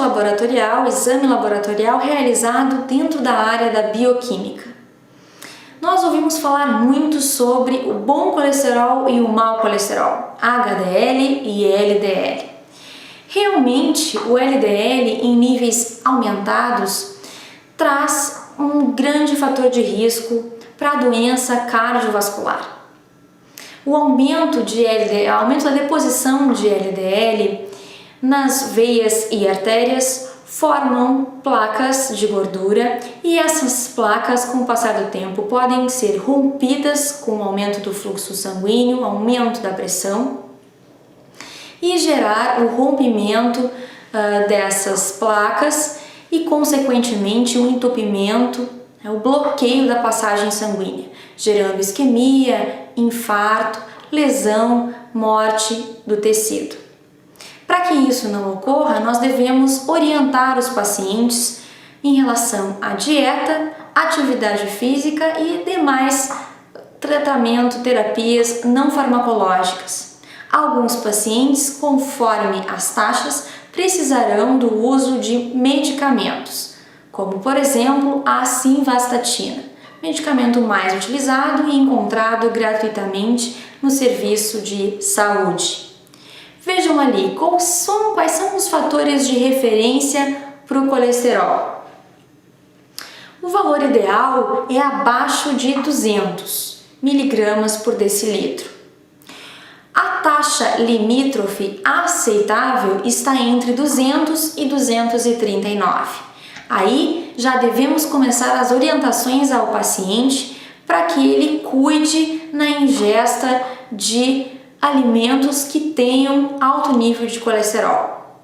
laboratorial, exame laboratorial realizado dentro da área da bioquímica. Nós ouvimos falar muito sobre o bom colesterol e o mau colesterol, HDL e LDL. Realmente, o LDL em níveis aumentados traz um grande fator de risco para a doença cardiovascular. O aumento da deposição de LDL nas veias e artérias formam placas de gordura e essas placas, com o passar do tempo, podem ser rompidas com o aumento do fluxo sanguíneo, aumento da pressão e gerar o rompimento dessas placas e, consequentemente, o entupimento, o bloqueio da passagem sanguínea, gerando isquemia, infarto, lesão, morte do tecido. Para que isso não ocorra, nós devemos orientar os pacientes em relação à dieta, atividade física e demais terapias não farmacológicas. Alguns pacientes, conforme as taxas, precisarão do uso de medicamentos, como por exemplo a simvastatina, medicamento mais utilizado e encontrado gratuitamente no serviço de saúde. Vejam ali quais são os fatores de referência para o colesterol. O valor ideal é abaixo de 200 mg por decilitro. A taxa limítrofe aceitável está entre 200 e 239. Aí já devemos começar as orientações ao paciente para que ele cuide na ingesta de alimentos que tenham alto nível de colesterol.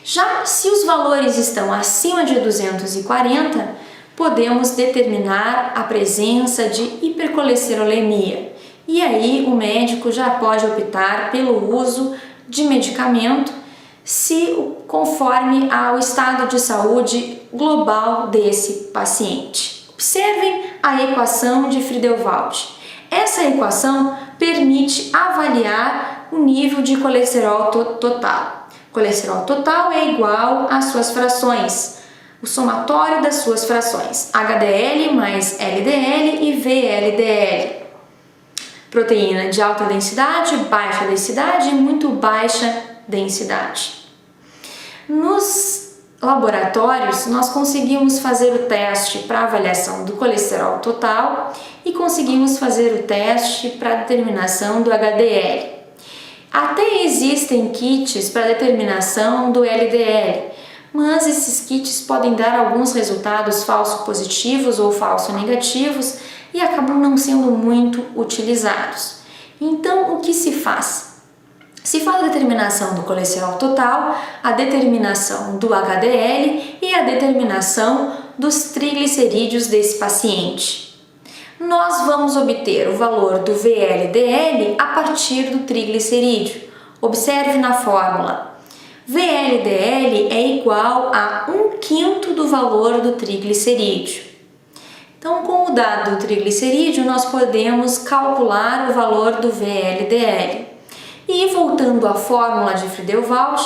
Já se os valores estão acima de 240, podemos determinar a presença de hipercolesterolemia. E aí o médico já pode optar pelo uso de medicamento conforme ao estado de saúde global desse paciente. Observem a equação de Friedewald. Essa equação permite avaliar o nível de colesterol total. Colesterol total é igual às suas frações, o somatório das suas frações, HDL mais LDL e VLDL. Proteína de alta densidade, baixa densidade e muito baixa densidade. Nos laboratórios, nós conseguimos fazer o teste para avaliação do colesterol total e conseguimos fazer o teste para determinação do HDL. Até existem kits para determinação do LDL, mas esses kits podem dar alguns resultados falso positivos ou falso negativos e acabam não sendo muito utilizados. Então, o que se faz? Se faz a determinação do colesterol total, a determinação do HDL e a determinação dos triglicerídeos desse paciente. Nós vamos obter o valor do VLDL a partir do triglicerídeo. Observe na fórmula. VLDL é igual a 1/5 do valor do triglicerídeo. Então, com o dado do triglicerídeo, nós podemos calcular o valor do VLDL. E voltando à fórmula de Friedewald,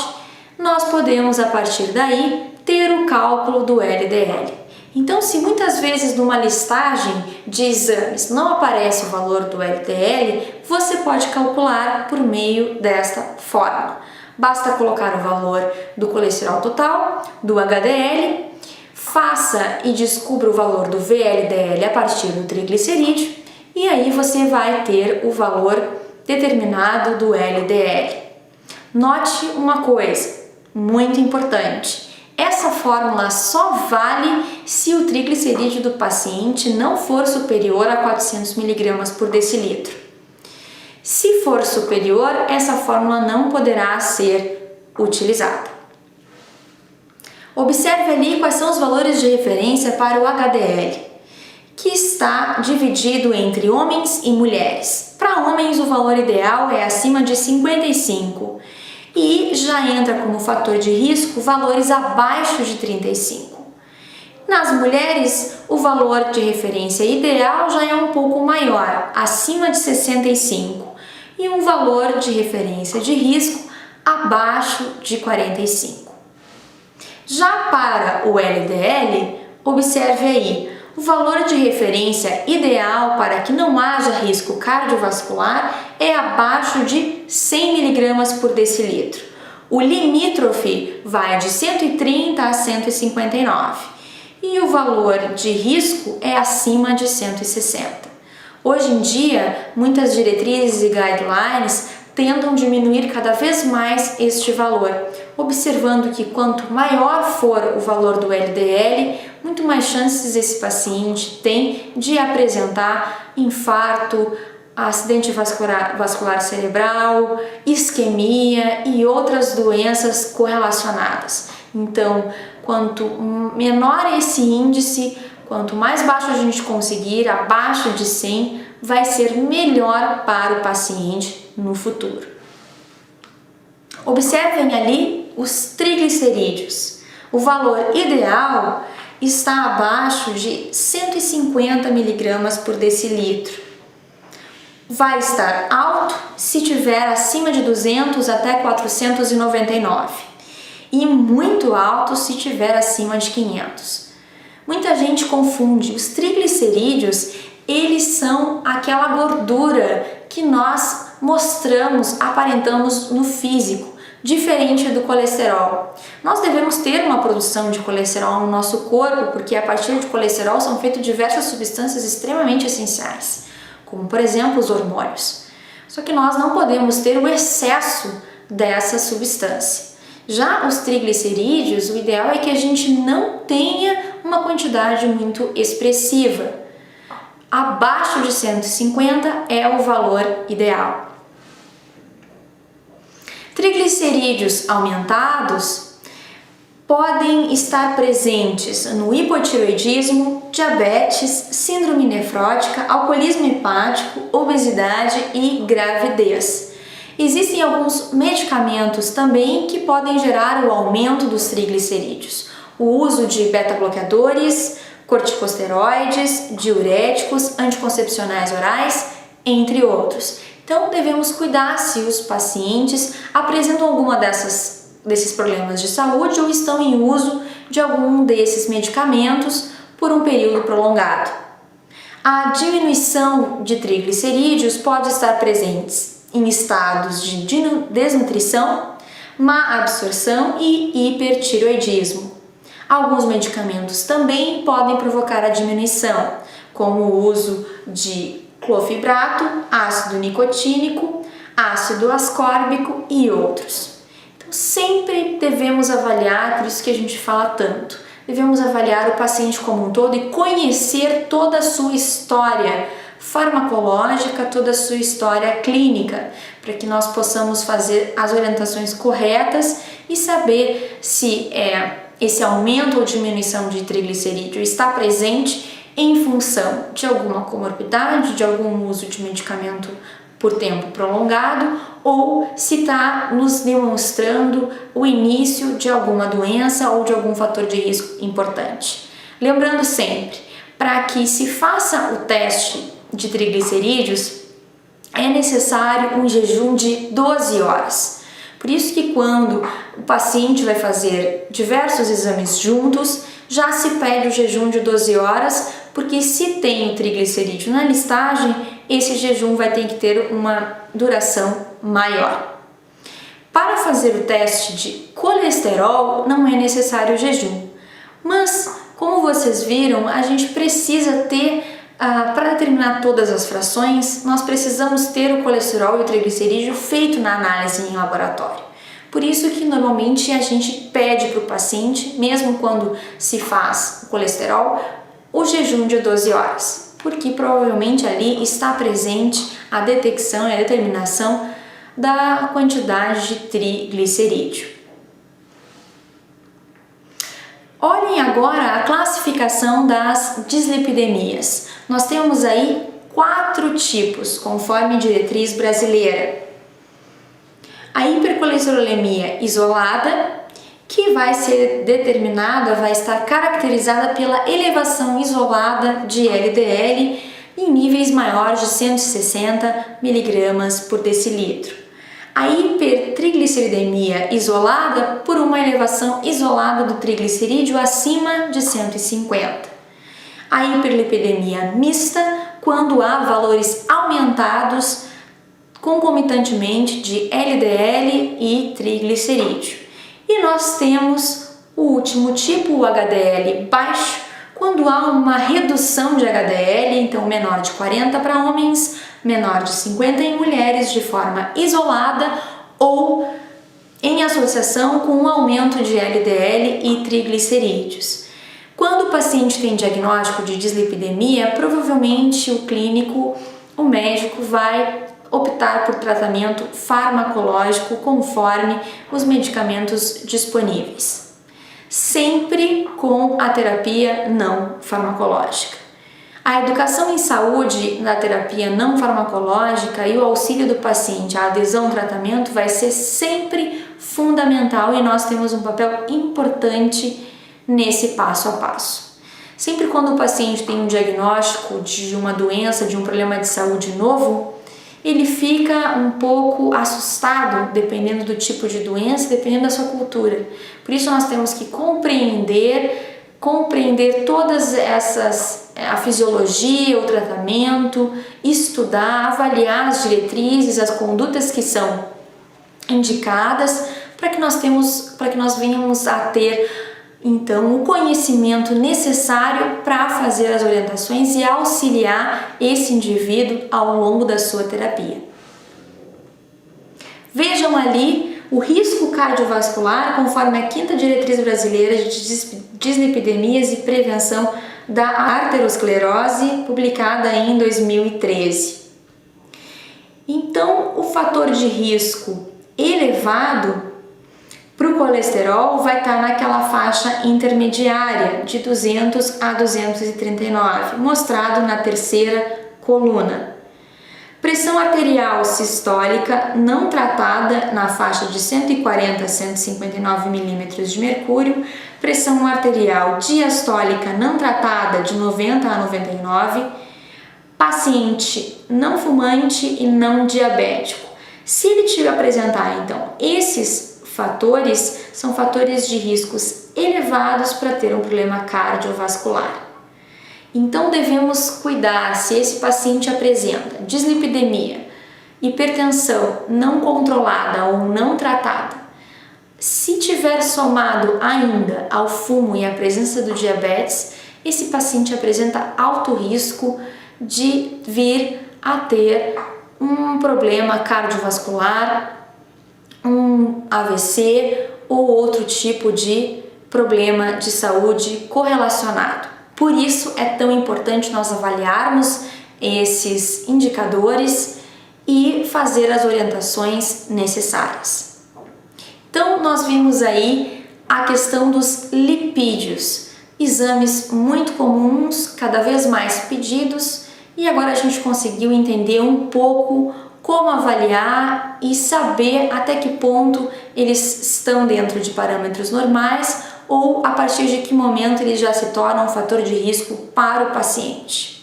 nós podemos a partir daí ter o cálculo do LDL. Então, se muitas vezes numa listagem de exames não aparece o valor do LDL, você pode calcular por meio desta fórmula. Basta colocar o valor do colesterol total, do HDL, faça e descubra o valor do VLDL a partir do triglicerídeo e aí você vai ter o valor determinado do LDL. Note uma coisa muito importante. Essa fórmula só vale se o triglicerídeo do paciente não for superior a 400 mg por decilitro. Se for superior, essa fórmula não poderá ser utilizada. Observe ali quais são os valores de referência para o HDL, que está dividido entre homens e mulheres. Para homens, o valor ideal é acima de 55 e já entra como fator de risco valores abaixo de 35. Nas mulheres, o valor de referência ideal já é um pouco maior, acima de 65, e um valor de referência de risco abaixo de 45. Já para o LDL, observe aí, o valor de referência ideal para que não haja risco cardiovascular é abaixo de 100 mg por decilitro. O limítrofe vai de 130 a 159 e o valor de risco é acima de 160. Hoje em dia, muitas diretrizes e guidelines tentam diminuir cada vez mais este valor, observando que quanto maior for o valor do LDL, muito mais chances esse paciente tem de apresentar infarto, acidente vascular cerebral, isquemia e outras doenças correlacionadas. Então, quanto menor esse índice, quanto mais baixo a gente conseguir, abaixo de 100, vai ser melhor para o paciente no futuro. Observem ali os triglicerídeos. O valor ideal está abaixo de 150 mg por decilitro. Vai estar alto se tiver acima de 200 até 499 e muito alto se tiver acima de 500. Muita gente confunde. Os triglicerídeos, eles são aquela gordura que nós mostramos, aparentamos no físico, diferente do colesterol. Nós devemos ter uma produção de colesterol no nosso corpo, porque a partir de colesterol são feitas diversas substâncias extremamente essenciais, como por exemplo os hormônios. Só que nós não podemos ter o excesso dessa substância. Já os triglicerídeos, o ideal é que a gente não tenha uma quantidade muito expressiva. Abaixo de 150 é o valor ideal. Triglicerídeos aumentados podem estar presentes no hipotireoidismo, diabetes, síndrome nefrótica, alcoolismo hepático, obesidade e gravidez. Existem alguns medicamentos também que podem gerar o aumento dos triglicerídeos. O uso de beta-bloqueadores, corticosteroides, diuréticos, anticoncepcionais orais, entre outros. Então, devemos cuidar se os pacientes apresentam alguma desses problemas de saúde ou estão em uso de algum desses medicamentos por um período prolongado. A diminuição de triglicerídeos pode estar presente em estados de desnutrição, má absorção e hipertireoidismo. Alguns medicamentos também podem provocar a diminuição, como o uso de clofibrato, ácido nicotínico, ácido ascórbico e outros. Então, sempre devemos avaliar, por isso que a gente fala tanto, devemos avaliar o paciente como um todo e conhecer toda a sua história farmacológica, toda a sua história clínica, para que nós possamos fazer as orientações corretas e saber se esse aumento ou diminuição de triglicerídeo está presente em função de alguma comorbidade, de algum uso de medicamento por tempo prolongado, ou se está nos demonstrando o início de alguma doença ou de algum fator de risco importante. Lembrando sempre, para que se faça o teste de triglicerídeos, é necessário um jejum de 12 horas. Por isso que quando o paciente vai fazer diversos exames juntos, já se pede o jejum de 12 horas, porque se tem o triglicerídeo na listagem, esse jejum vai ter que ter uma duração maior. Para fazer o teste de colesterol, não é necessário o jejum, mas como vocês viram, a gente precisa ter, para determinar todas as frações, nós precisamos ter o colesterol e o triglicerídeo feito na análise em laboratório. Por isso que normalmente a gente pede para o paciente, mesmo quando se faz o colesterol, o jejum de 12 horas, porque provavelmente ali está presente a detecção e a determinação da quantidade de triglicerídeo. Olhem agora a classificação das dislipidemias. Nós temos aí 4 tipos, conforme diretriz brasileira. A hipercolesterolemia isolada, que vai ser determinada, vai estar caracterizada pela elevação isolada de LDL em níveis maiores de 160 mg por decilitro. A hipertrigliceridemia isolada por uma elevação isolada do triglicerídeo acima de 150. A hiperlipidemia mista, quando há valores aumentados concomitantemente de LDL e triglicerídeo. E nós temos o último tipo, o HDL baixo, quando há uma redução de HDL, então menor de 40 para homens, menor de 50 em mulheres, de forma isolada ou em associação com um aumento de LDL e triglicerídeos. Quando o paciente tem diagnóstico de dislipidemia, provavelmente o médico vai optar por tratamento farmacológico conforme os medicamentos disponíveis, sempre com a terapia não farmacológica. A educação em saúde na terapia não farmacológica e o auxílio do paciente à adesão ao tratamento vai ser sempre fundamental e nós temos um papel importante nesse passo a passo. Sempre quando o paciente tem um diagnóstico de uma doença, de um problema de saúde novo, ele fica um pouco assustado, dependendo do tipo de doença, dependendo da sua cultura. Por isso nós temos que compreender todas essas, a fisiologia, o tratamento, estudar, avaliar as diretrizes, as condutas que são indicadas, para que nós venhamos a ter então o conhecimento necessário para fazer as orientações e auxiliar esse indivíduo ao longo da sua terapia. Vejam ali o risco cardiovascular conforme a 5ª Diretriz Brasileira de Dislipidemias e Prevenção da Arteriosclerose, publicada em 2013. Então, o fator de risco elevado para o colesterol vai estar naquela faixa intermediária de 200 a 239, mostrado na 3ª coluna. Pressão arterial sistólica não tratada na faixa de 140 a 159 milímetros de mercúrio, pressão arterial diastólica não tratada de 90 a 99, paciente não fumante e não diabético. Se ele tiver apresentar, então, esses fatores são fatores de riscos elevados para ter um problema cardiovascular. Então devemos cuidar se esse paciente apresenta dislipidemia, hipertensão não controlada ou não tratada. Se tiver somado ainda ao fumo e à presença do diabetes, esse paciente apresenta alto risco de vir a ter um problema cardiovascular, um AVC ou outro tipo de problema de saúde correlacionado. Por isso é tão importante nós avaliarmos esses indicadores e fazer as orientações necessárias. Então nós vimos aí a questão dos lipídios, exames muito comuns, cada vez mais pedidos, e agora a gente conseguiu entender um pouco como avaliar e saber até que ponto eles estão dentro de parâmetros normais ou a partir de que momento eles já se tornam um fator de risco para o paciente.